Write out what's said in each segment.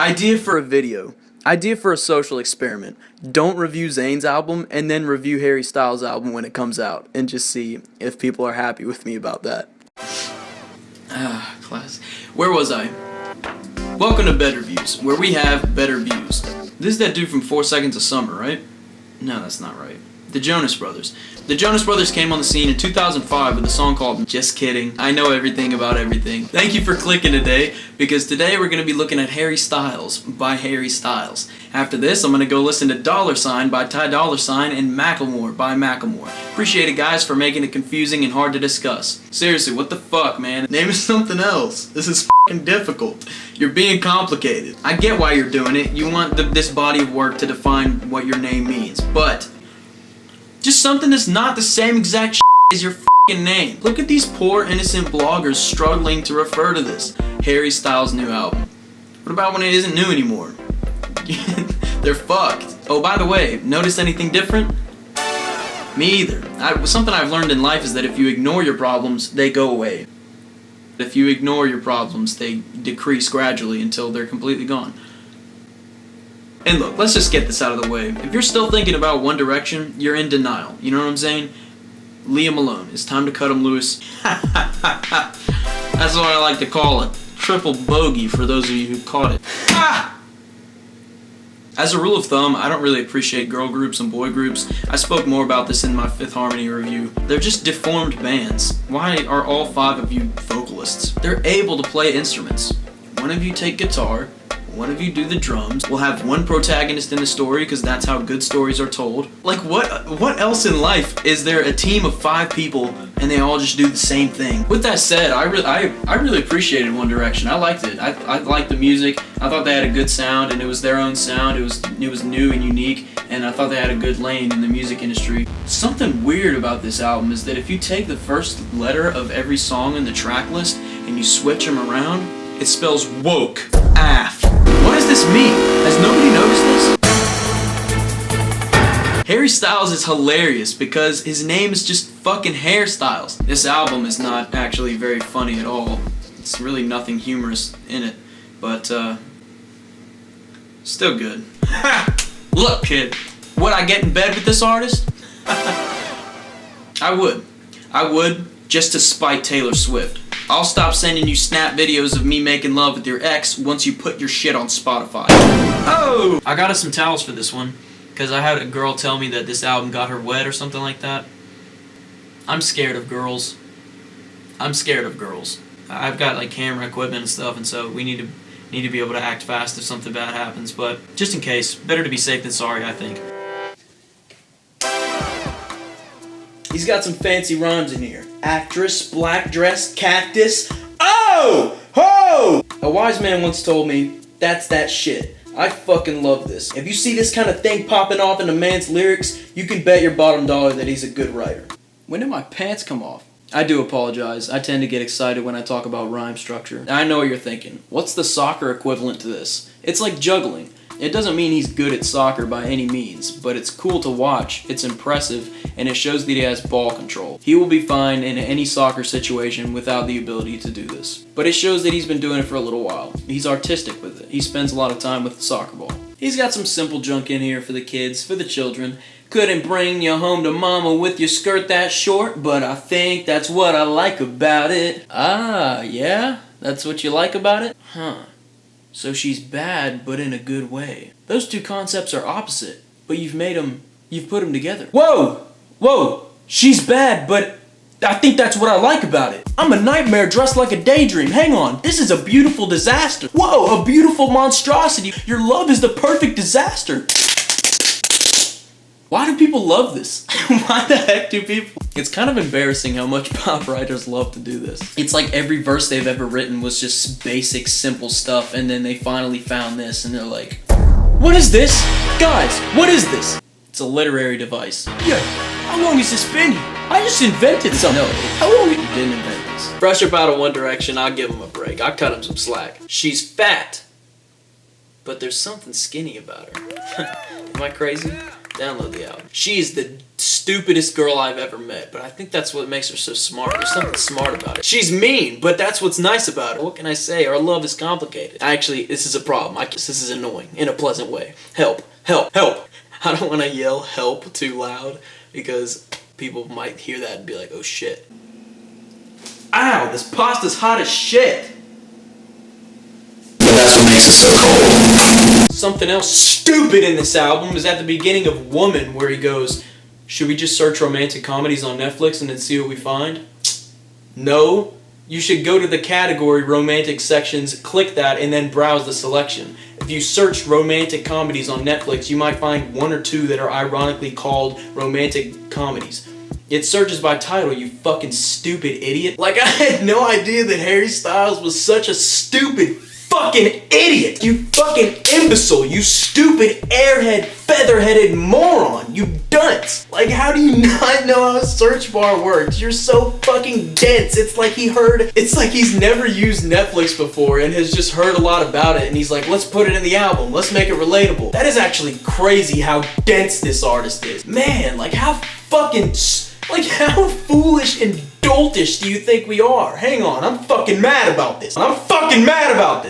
Idea for a video. Idea for a social experiment. Don't review Zayn's album and then review Harry Styles' album when it comes out and just see if people are happy with me about that. Class. Where was I? Welcome to Better Views, where we have better views. This is that dude from 4 Seconds of Summer, right? No, that's not right. The Jonas Brothers. The Jonas Brothers came on the scene in 2005 with a song called Just Kidding. I know everything about everything. Thank you for clicking today, because today we're going to be looking at Harry Styles by Harry Styles. After this, I'm going to go listen to Dollar Sign by Ty Dolla $ign and Macklemore by Macklemore. Appreciate it, guys, for making it confusing and hard to discuss. Seriously, what the fuck, man? Name is something else. This is fucking difficult. You're being complicated. I get why you're doing it. You want this body of work to define what your name means, but just something that's not the same exact shit as your fucking name. Look at these poor innocent bloggers struggling to refer to this. Harry Styles' new album. What about when it isn't new anymore? They're fucked. Oh, by the way, notice anything different? Me either. Something I've learned in life is that if you ignore your problems, they go away. If you ignore your problems, they decrease gradually until they're completely gone. And look, let's just get this out of the way. If you're still thinking about One Direction, you're in denial. You know what I'm saying? Leave him alone. It's time to cut him loose. That's what I like to call it. Triple bogey for those of you who caught it. As a rule of thumb, I don't really appreciate girl groups and boy groups. I spoke more about this in my Fifth Harmony review. They're just deformed bands. Why are all 5 of you vocalists? They're able to play instruments. One of you take guitar, one of you do the drums. We'll have one protagonist in the story because that's how good stories are told. Like, what else in life is there a team of 5 people and they all just do the same thing? With that said, I really appreciated One Direction. I liked it. I liked the music. I thought they had a good sound, and it was their own sound. It was new and unique, and I thought they had a good lane in the music industry. Something weird about this album is that if you take the first letter of every song in the track list and you switch them around, it spells woke. Af. What does this mean? Has nobody noticed this? Harry Styles is hilarious because his name is just fucking hairstyles. This album is not actually very funny at all. It's really nothing humorous in it, but still good. Look, kid, would I get in bed with this artist? I would, just to spite Taylor Swift. I'll stop sending you snap videos of me making love with your ex once you put your shit on Spotify. Oh! I got us some towels for this one, because I had a girl tell me that this album got her wet or something like that. I'm scared of girls. I've got like camera equipment and stuff, and so we need to be able to act fast if something bad happens, but just in case, better to be safe than sorry, I think. He's got some fancy rhymes in here. Actress, black dress, cactus. Oh! Ho! A wise man once told me, that's that shit. I fucking love this. If you see this kind of thing popping off in a man's lyrics, you can bet your bottom dollar that he's a good writer. When did my pants come off? I do apologize. I tend to get excited when I talk about rhyme structure. I know what you're thinking. What's the soccer equivalent to this? It's like juggling. It doesn't mean he's good at soccer by any means, but it's cool to watch, it's impressive, and it shows that he has ball control. He will be fine in any soccer situation without the ability to do this. But it shows that he's been doing it for a little while. He's artistic with it. He spends a lot of time with the soccer ball. He's got some simple junk in here for the kids, for the children. Couldn't bring you home to mama with your skirt that short, but I think that's what I like about it. Ah, yeah? That's what you like about it? Huh. So she's bad, but in a good way. Those two concepts are opposite, but you've put them together. Whoa! Whoa! She's bad, but I think that's what I like about it. I'm a nightmare dressed like a daydream. Hang on, this is a beautiful disaster. Whoa, a beautiful monstrosity. Your love is the perfect disaster. Why do people love this? Why the heck do people? It's kind of embarrassing how much pop writers love to do this. It's like every verse they've ever written was just basic, simple stuff, and then they finally found this, and they're like, what is this? Guys, what is this? It's a literary device. Yeah, how long has this been here? I just invented something. No, how long you didn't invent this? Fresh up out of One Direction, I'll give him a break. I'll cut him some slack. She's fat, but there's something skinny about her. Am I crazy? Download the album. She is the stupidest girl I've ever met, but I think that's what makes her so smart. There's something smart about it. She's mean, but that's what's nice about her. What can I say? Our love is complicated. Actually, this is a problem. This is annoying in a pleasant way. Help. Help. Help. I don't want to yell help too loud because people might hear that and be like, oh shit. Ow, this pasta's hot as shit. That's what makes it so cold. Something else stupid in this album is at the beginning of Woman, where he goes, should we just search romantic comedies on Netflix and then see what we find? No. You should go to the category romantic sections, click that, and then browse the selection. If you search romantic comedies on Netflix, you might find one or two that are ironically called romantic comedies. It searches by title, you fucking stupid idiot. Like, I had no idea that Harry Styles was such a stupid fucking idiot. You fucking imbecile. You stupid airhead, feather-headed moron. You dunce. Like, how do you not know how a search bar works? You're so fucking dense. It's like he's never used Netflix before and has just heard a lot about it, and he's like, let's put it in the album. Let's make it relatable. That is actually crazy how dense this artist is. Man, like, how foolish and doltish do you think we are? Hang on, I'm fucking mad about this.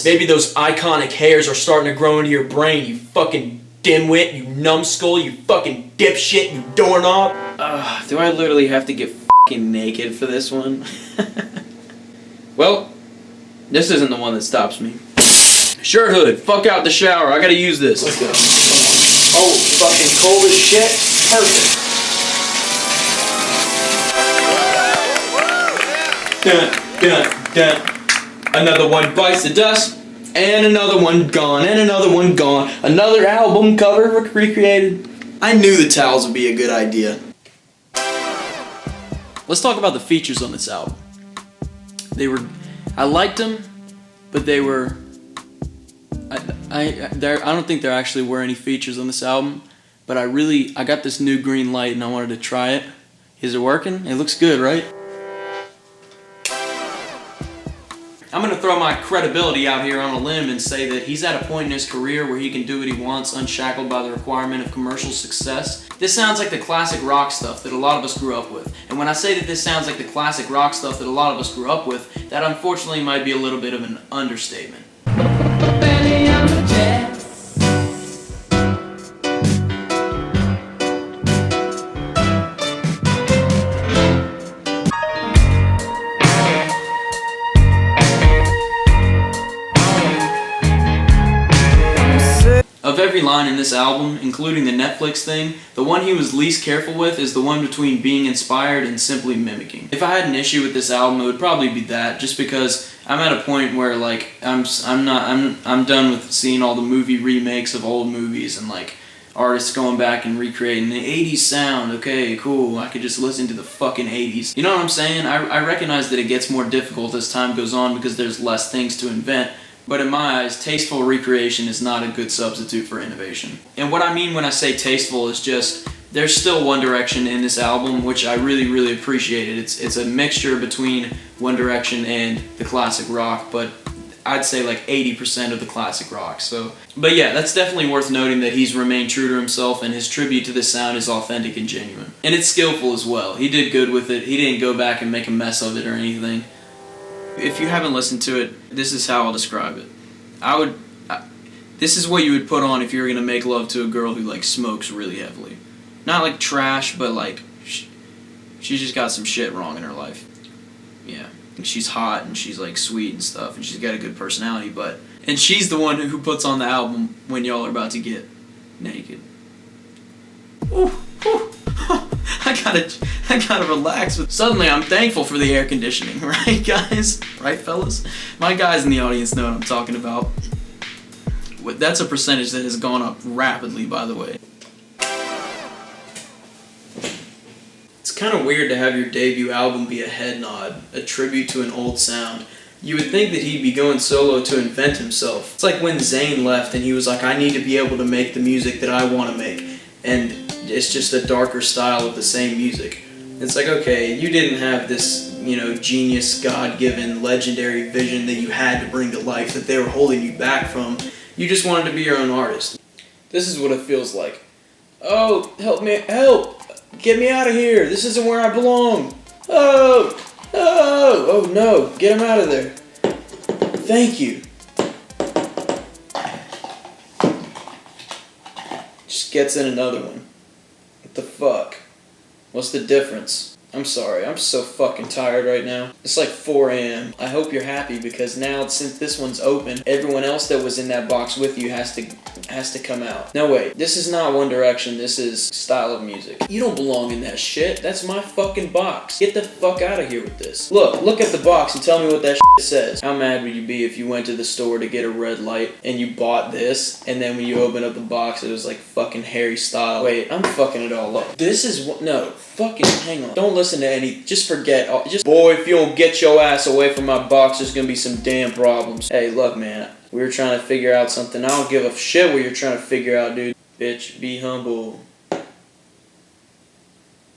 Maybe those iconic hairs are starting to grow into your brain, you fucking dimwit, you numbskull, you fucking dipshit, you doorknob. Do I literally have to get fucking naked for this one? Well, this isn't the one that stops me. Shirt hood, fuck out the shower, I gotta use this. Let's go. Oh, fucking cold as shit. Perfect. Dun, dun, dun. Another one bites the dust, and another one gone, and another one gone. Another album cover recreated. I knew the towels would be a good idea. Let's talk about the features on this album. I liked them, but they were. I don't think there actually were any features on this album, but I got this new green light and I wanted to try it. Is it working? It looks good, right? I'm going to throw my credibility out here on a limb and say that he's at a point in his career where he can do what he wants, unshackled by the requirement of commercial success. This sounds like the classic rock stuff that a lot of us grew up with. And when I say that this sounds like the classic rock stuff that a lot of us grew up with, that unfortunately might be a little bit of an understatement. Of every line in this album, including the Netflix thing, the one he was least careful with is the one between being inspired and simply mimicking. If I had an issue with this album, it would probably be that, just because I'm at a point where like I'm done with seeing all the movie remakes of old movies and like artists going back and recreating the 80s sound. Okay, cool, I could just listen to the fucking 80s. You know what I'm saying? I recognize that it gets more difficult as time goes on because there's less things to invent. But in my eyes, tasteful recreation is not a good substitute for innovation. And what I mean when I say tasteful is just, there's still One Direction in this album, which I really, really appreciated. It's a mixture between One Direction and the classic rock, but I'd say like 80% of the classic rock. But yeah, that's definitely worth noting that he's remained true to himself and his tribute to this sound is authentic and genuine. And it's skillful as well. He did good with it. He didn't go back and make a mess of it or anything. If you haven't listened to it, this is how I'll describe it. This is what you would put on if you were going to make love to a girl who like smokes really heavily. Not like trash, but like she's just got some shit wrong in her life. Yeah. And she's hot and she's like sweet and stuff and she's got a good personality, and she's the one who puts on the album when y'all are about to get naked. Ooh, ooh. I gotta relax. Suddenly I'm thankful for the air conditioning, right guys? Right fellas? My guys in the audience know what I'm talking about. That's a percentage that has gone up rapidly, by the way. It's kind of weird to have your debut album be a head nod, a tribute to an old sound. You would think that he'd be going solo to invent himself. It's like when Zayn left and he was like, I need to be able to make the music that I want to make. And it's just a darker style of the same music. It's like, okay, you didn't have this, genius, God-given, legendary vision that you had to bring to life that they were holding you back from. You just wanted to be your own artist. This is what it feels like. Oh, help me, help! Get me out of here. This isn't where I belong. Oh! Oh! Oh no. Get him out of there. Thank you. Just gets in another one. What the fuck? What's the difference? I'm sorry, I'm so fucking tired right now. It's like 4 a.m. I hope you're happy because now since this one's open, everyone else that was in that box with you has to come out. No wait, this is not One Direction, this is Style of Music. You don't belong in that shit. That's my fucking box. Get the fuck out of here with this. Look at the box and tell me what that shit says. How mad would you be if you went to the store to get a red light and you bought this and then when you open up the box it was like fucking Harry Styles. Wait, I'm fucking it all up. This is what, no, fucking hang on. Don't listen to any, just forget, boy, if you don't get your ass away from my box, there's gonna be some damn problems. Hey, look, man, we were trying to figure out something. I don't give a shit what you're trying to figure out, dude. Bitch, be humble.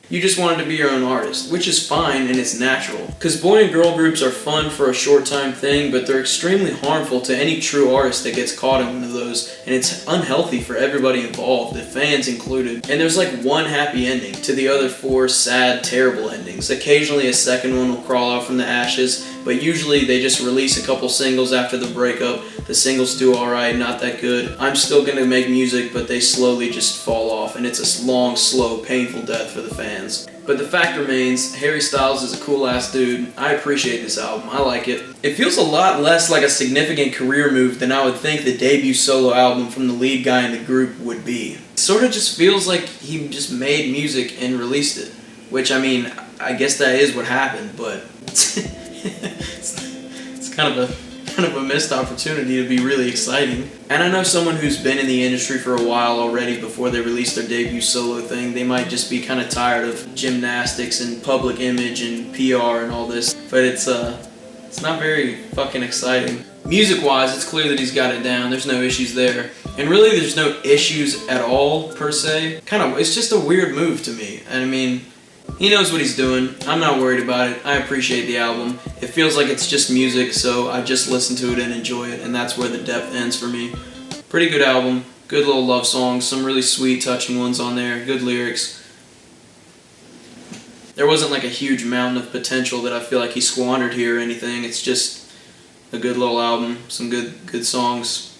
You just wanted to be your own artist, which is fine and it's natural. Because boy and girl groups are fun for a short time thing, but they're extremely harmful to any true artist that gets caught in one of those, and it's unhealthy for everybody involved, the fans included. And there's like one happy ending to the other 4 sad, terrible endings. Occasionally a second one will crawl out from the ashes, but usually they just release a couple singles after the breakup. The singles do alright, not that good. I'm still gonna make music, but they slowly just fall off, and it's a long, slow, painful death for the fans. But the fact remains, Harry Styles is a cool ass dude. I appreciate this album, I like it. It feels a lot less like a significant career move than I would think the debut solo album from the lead guy in the group would be. It sort of just feels like he just made music and released it. Which, I mean, I guess that is what happened, but it's kind of a missed opportunity to be really exciting. And I know someone who's been in the industry for a while already before they release their debut solo thing, they might just be kind of tired of gymnastics and public image and PR and all this, but it's not very fucking exciting. Music-wise, it's clear that he's got it down, there's no issues there. And really there's no issues at all, per se. It's just a weird move to me. And I mean, he knows what he's doing. I'm not worried about it. I appreciate the album. It feels like it's just music, so I just listen to it and enjoy it, and that's where the depth ends for me. Pretty good album. Good little love songs. Some really sweet, touching ones on there. Good lyrics. There wasn't like a huge mountain of potential that I feel like he squandered here or anything. It's just a good little album. Some good songs.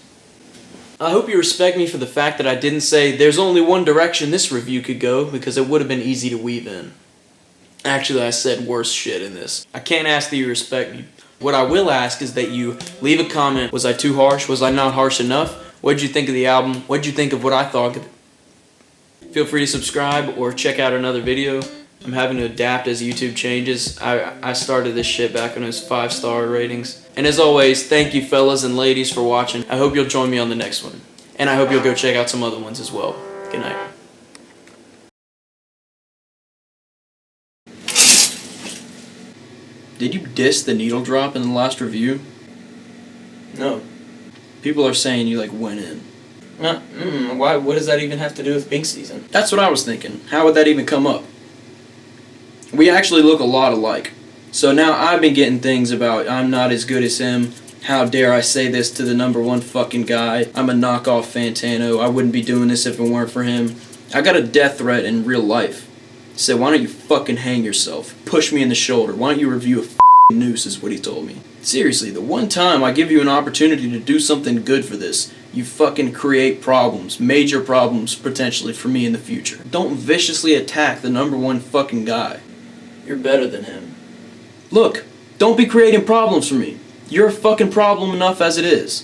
I hope you respect me for the fact that I didn't say there's only one direction this review could go, because it would have been easy to weave in. Actually, I said worse shit in this. I can't ask that you respect me. What I will ask is that you leave a comment. Was I too harsh? Was I not harsh enough? What did you think of the album? What did you think of what I thought of it? Feel free to subscribe or check out another video. I'm having to adapt as YouTube changes. I started this shit back when it was 5-star ratings. And as always, thank you fellas and ladies for watching. I hope you'll join me on the next one. And I hope you'll go check out some other ones as well. Good night. Did you diss the needle drop in the last review? No. People are saying you like went in. Why? What does that even have to do with Pink Season? That's what I was thinking. How would that even come up? We actually look a lot alike. So now I've been getting things about I'm not as good as him. How dare I say this to the #1 fucking guy. I'm a knockoff Fantano. I wouldn't be doing this if it weren't for him. I got a death threat in real life. Said, why don't you fucking hang yourself? Push me in the shoulder. Why don't you review a fucking noose is what he told me. Seriously, the one time I give you an opportunity to do something good for this, you fucking create problems. Major problems, potentially, for me in the future. Don't viciously attack the #1 fucking guy. You're better than him. Look, don't be creating problems for me. You're a fucking problem enough as it is.